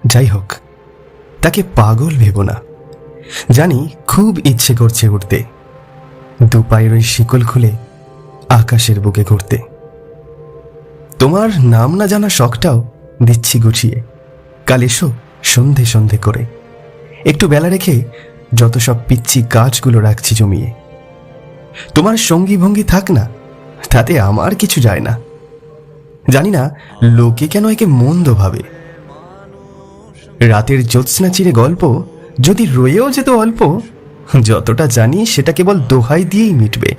যাই হোক, তাকে পাগল ভেবো না। জানি খুব ইচ্ছে করছে উঠতে, দুপায়ের ওই শিকল খুলে আকাশের বুকে ঘুরতে। তোমার নাম না জানা শখটাও দিচ্ছি গুছিয়ে। কাল এসো সন্ধে সন্ধে করে, একটু বেলা রেখে যত সব পিচ্ছি কাজগুলো রাখছি জমিয়ে। তোমার সঙ্গী ভঙ্গি থাক না, তাতে আমার কিছু যায় না। জানি না লোকে কেন একে মন্দ ভাবে। রাতের জ্যোৎস্না চিরে গল্প যদি রয়েও যেত অল্প, যতটা জানি সেটা কেবল দোহাই দিয়েই মিটবে।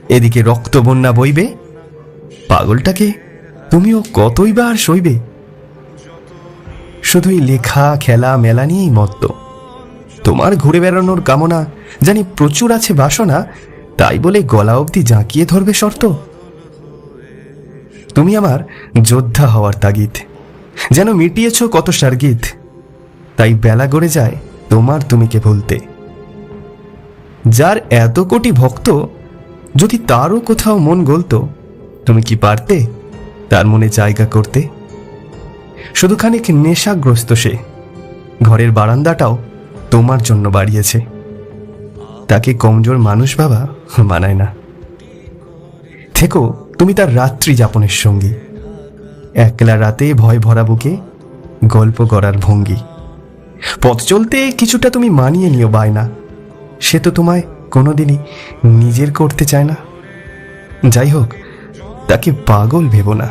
এদিকে রক্ত বন্যা বইবে, পাগলটাকে তুমিও কতই বা আর সইবে। শুধুই লেখা খেলা মেলা নিয়েই মত্ত। তোমার ঘুরে বেড়ানোর কামনা জানি প্রচুর আছে বাসনা, তাই বলে গলা অবধি জাঁকিয়ে ধরবে শর্ত। তুমি আমার যোদ্ধা হওয়ার তাগিদ, যেন মিটিয়েছ কত সার্গিত, তাই বেলা গড়ে যায় তোমার তুমিকে ভুলতে। যার এত কোটি ভক্ত, যদি তারও কোথাও মন গলতো, তুমি কি পারতে তার মনে জায়গা করতে? শুধু খানিক নেশাগ্রস্ত সে, ঘরের বারান্দাটাও তোমার জন্য বাড়িয়েছে। তাকে কমজোর মানুষ ভাবা মানায় না। থেকো তুমি তার রাত্রি যাপনের সঙ্গী, একলা রাতে ভয় ভরা বুকে গল্প করার ভঙ্গি। পথ চলতে কিছুটা তুমি মানিয়ে নিও বায়না, সে তো তোমায় কোনোদিনই নিজের করতে চায় না। যাই হোক, তাকে পাগল ভেবো না।